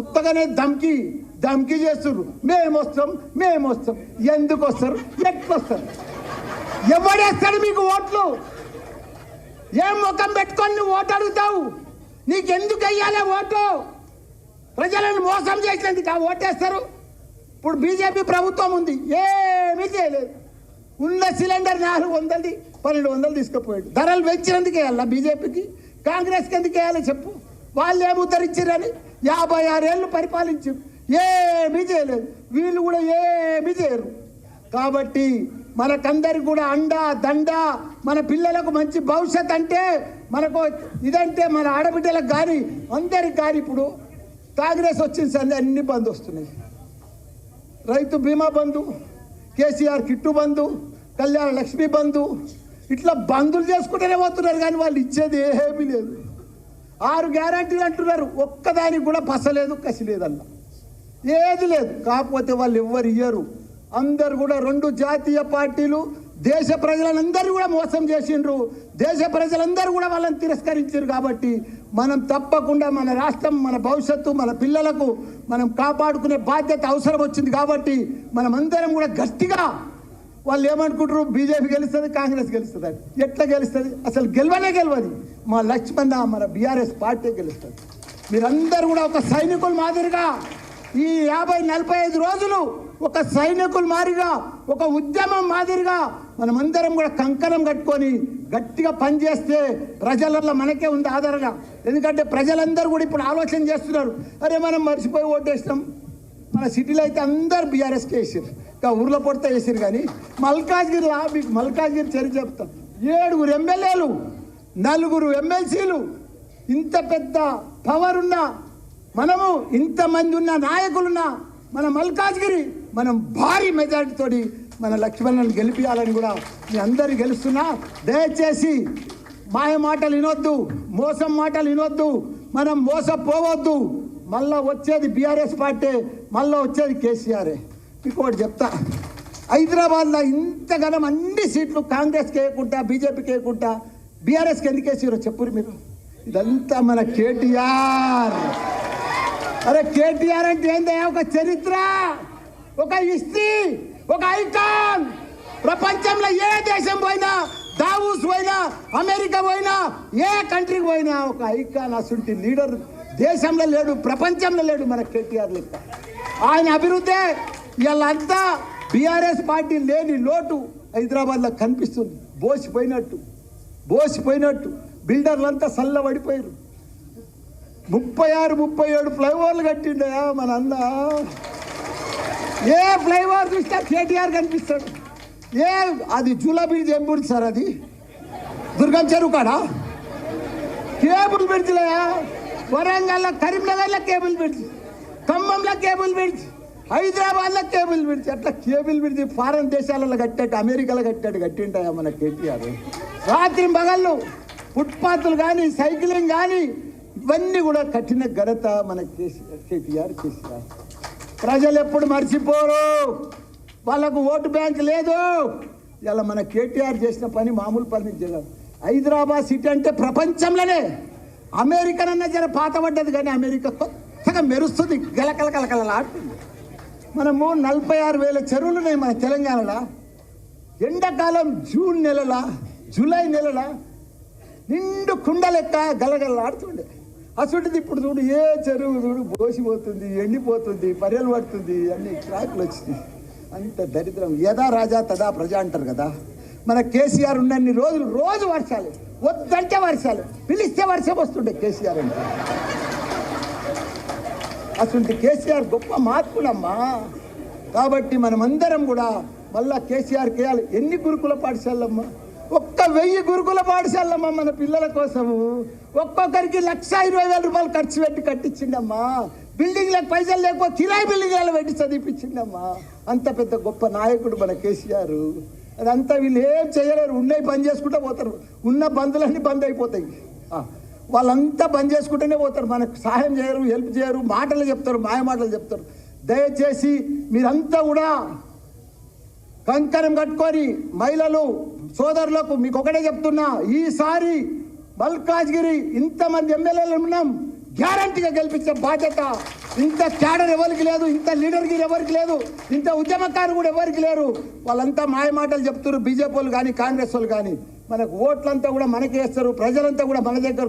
ఉత్తగానే ధమ్కి చేస్తున్నారు. మేము వస్తాం ఎందుకు వస్తారు, ఎట్లొస్తారు, ఎవడేస్తాడు మీకు ఓట్లు? ఏం ముఖం పెట్టుకొని నువ్వు ఓటు అడుగుతావు? నీకెందుకు వెయ్యాలి ఓటు? ప్రజలను మోసం చేసినందుకు ఆ ఓటేస్తారు. ఇప్పుడు బీజేపీ ప్రభుత్వం ఉంది, ఏమీ చేయలేదు. ఉన్న సిలిండర్ 400 1200 తీసుకుపోయాడు. ధరలు పెంచినందుకు వేయాలా బీజేపీకి? కాంగ్రెస్కి ఎందుకు వేయాలి చెప్పు? వాళ్ళు ఏమి ఉద్ధరించారని 56 ఏళ్ళు పరిపాలించారు, ఏమీ చేయలేదు. వీళ్ళు కూడా ఏమీ చేయరు. కాబట్టి మనకందరికి కూడా అండా దండ, మన పిల్లలకు మంచి భవిష్యత్ అంటే మనకు ఇదంటే మన ఆడబిడ్డలకు కానీ అందరికి కానీ ఇప్పుడు కాంగ్రెస్ వచ్చిన సంది అన్ని బంద్ వస్తున్నాయి. రైతు బీమా బంధు, కేసీఆర్ కిట్టు బంధు, కళ్యాణ లక్ష్మి బంధు, ఇట్లా బంధులు చేసుకుంటూనే పోతున్నారు. కానీ వాళ్ళు ఇచ్చేది ఏమీ లేదు. 6 గ్యారంటీలు అంటున్నారు, ఒక్కదానికి కూడా పసలేదు, కసి లేదన్న, ఏది లేదు. కాకపోతే వాళ్ళు ఎవ్వరు ఇయ్యరు. అందరు కూడా 2 జాతీయ పార్టీలు దేశ ప్రజలందరూ కూడా మోసం చేసిండ్రు. దేశ ప్రజలందరూ కూడా వాళ్ళని తిరస్కరించారు. కాబట్టి మనం తప్పకుండా మన రాష్ట్రం, మన భవిష్యత్తు, మన పిల్లలకు మనం కాపాడుకునే బాధ్యత అవసరం వచ్చింది. కాబట్టి మనం అందరం కూడా గట్టిగా, వాళ్ళు ఏమనుకుంటారు బీజేపీ గెలుస్తుంది, కాంగ్రెస్ గెలుస్తుంది అని. ఎట్లా గెలుస్తుంది? అసలు గెలవదు. మా లక్ష్మణ మన బీఆర్ఎస్ పార్టీ గెలుస్తుంది. మీరందరూ కూడా ఒక సైనికుల మాదిరిగా ఈ 50-45 రోజులు ఒక సైనికుల మాదిరిగా, ఒక ఉద్యమం మాదిరిగా మనమందరం కూడా కంకణం కట్టుకొని గట్టిగా పనిచేస్తే ప్రజలలో మనకే ఉంది ఆధారంగా. ఎందుకంటే ప్రజలందరూ కూడా ఇప్పుడు ఆలోచన చేస్తున్నారు, అరే మనం మర్చిపోయి ఓటేస్తాం. మన సిటీలో అయితే అందరు బీఆర్ఎస్కి వేసారు, ఇంకా ఊర్లో పొడితే వేసారు. కానీ మల్కాజ్గిరిలో మీకు మల్కాజ్గిరి చరిత్ర చెప్తాం. 7 ఎమ్మెల్యేలు, 4 ఎమ్మెల్సీలు, ఇంత పెద్ద పవర్ ఉన్న మనము, ఇంతమంది ఉన్న నాయకులున్నా మన మల్కాజ్గిరి మనం భారీ మెజారిటీతోటి మన లక్ష్మణ్ని గెలిపించాలని కూడా మీ అందరు గెలుస్తున్నా. దయచేసి మాయ మాటలు వినొద్దు, మోసం మాటలు వినొద్దు, మనం మోసపోవద్దు. మళ్ళా వచ్చేది బీఆర్ఎస్ పార్టీ, మళ్ళీ వచ్చేది కేసీఆరే. మీకు ఒకటి చెప్తా, హైదరాబాద్లో ఇంతగానం అన్ని సీట్లు కాంగ్రెస్కి వేయకుండా, బీజేపీకి వేయకుండా బీఆర్ఎస్కి ఎందుకు వేసారో చెప్పురు మీరు. ఇదంతా మన కేటీఆర్. అరే కేటీఆర్ అంటే ఏంటయ్యా? ఒక చరిత్ర, ఒక హిస్టరీ, ఒక ఐకాన్. ప్రపంచంలో ఏ దేశం పోయినా, దావూస్ పోయినా, అమెరికా పోయినా, ఏ కంట్రీకి పోయినా ఒక ఐకాన్. అసలు లీడర్ దేశంలో లేడు, ప్రపంచంలో లేడు మన కేటీఆర్ లెక్క. ఆయన అభివృద్ధి వీళ్ళంతా బీఆర్ఎస్ పార్టీ లేని లోటు హైదరాబాద్లో కనిపిస్తుంది. బోసిపోయినట్టు బిల్డర్లంతా చల్లబడిపోయారు. 36-37 ఫ్లైఓవర్లు కట్టిండయా మన అన్న. ఏ ఫ్లైఓవర్ చూస్తే కేటీఆర్ కనిపిస్తాడు. అది జూలా బ్రిడ్జ్ ఏం బ్రిడ్జ్ సార్? అది దుర్గం చెరువు కాడా కేబుల్ బ్రిడ్జ్లయా. వరంగల్లో, కరీంనగర్లో కేబుల్ బ్రిడ్జ్, ఖమ్మంలో కేబుల్ బ్రిడ్జ్, హైదరాబాద్లో కేబుల్ బ్రిడ్జ్. అట్లా కేబుల్ బ్రిడ్జ్ ఫారెన్ దేశాలలో కట్టాడు, అమెరికాలో కట్టింటాయా మన కేటీఆర్. రాత్రి పగళ్ళు ఫుట్పాత్లు కానీ, సైక్లింగ్ కానీ ఇవన్నీ కూడా కట్టిన ఘనత మన కేటీఆర్ చేసినారు. ప్రజలు ఎప్పుడు మర్చిపోరు, వాళ్ళకు ఓటు బ్యాంక్ లేదు. ఇలా మన కేటీఆర్ చేసిన పని మామూలు పని చేయలేదు. హైదరాబాద్ సిటీ అంటే ప్రపంచంలోనే, అమెరికనన్నా జర పాత పడ్డది కానీ అమెరికా కొత్తగా మెరుస్తుంది, గలకలకలకలలాడుతుంది. మనము 46,000 చెరువులు ఉన్నాయి మన తెలంగాణలో. ఎండాకాలం జూన్ నెలల, జూలై నెలల నిండు కుండ లెక్క గలగలలాడుతుండే. అసలుంటిది ఇప్పుడు చూడు, ఏ చెరువు చూడు బోసిపోతుంది, ఎండిపోతుంది, పర్యలు పడుతుంది, అన్ని ట్రాక్లు వచ్చినాయి. అంత దరిద్రం. యథా రాజా తదా ప్రజ అంటారు కదా. మన కేసీఆర్ ఉన్నన్ని రోజులు రోజు వర్షాలు, వద్దంటే వర్షాలు, పిలిస్తే వర్షం వస్తుండే కేసీఆర్ అంటే. అసలు కేసీఆర్ గొప్ప మార్పులమ్మా. కాబట్టి మనమందరం కూడా మళ్ళా కేసీఆర్కి వేయాలి. ఎన్ని గురుకుల పాఠశాలమ్మా? 1,000 గురుకుల పాఠశాలమ్మా మన పిల్లల కోసము. ఒక్కొక్కరికి 1,20,000 రూపాయలు ఖర్చు పెట్టి కట్టించిండమ్మా. బిల్డింగ్లకు పైసలు లేకపోతే కిరాయి బిల్డింగ్లలో పెట్టి చదివిపించిండమ్మా. అంత పెద్ద గొప్ప నాయకుడు మన కేసీఆర్. అదంతా వీళ్ళు ఏం చేయలేరు, ఉన్నాయి బంద్ చేసుకుంటూ పోతారు. ఉన్న బంధులన్నీ బంద్ అయిపోతాయి. వాళ్ళంతా బంద్ చేసుకుంటూనే పోతారు, మనకు సహాయం చేయరు, హెల్ప్ చేయరు, మాటలు చెప్తారు, మాయ మాటలు చెప్తారు. దయచేసి మీరంతా కూడా కంకణం కట్టుకొని మహిళలు సోదరులకు మీకు ఒకటే చెప్తున్నా, ఈసారి మల్కాజ్గిరి ఇంతమంది ఎమ్మెల్యేలు ఉన్నాం, గ్యారంటీగా గెలిపించే బాధ్యత ఇంత క్యాడర్ ఎవరికి లేదు, ఇంత లీడర్కి ఎవరికి లేదు, ఇంత ఉద్యమకారు కూడా ఎవరికి లేరు. వాళ్ళంతా మాయ మాటలు చెప్తారు, బీజేపీ వాళ్ళు కానీ కాంగ్రెస్ వాళ్ళు కానీ. మనకు ఓట్లంతా కూడా మనకి వేస్తారు, ప్రజలంతా కూడా మన దగ్గర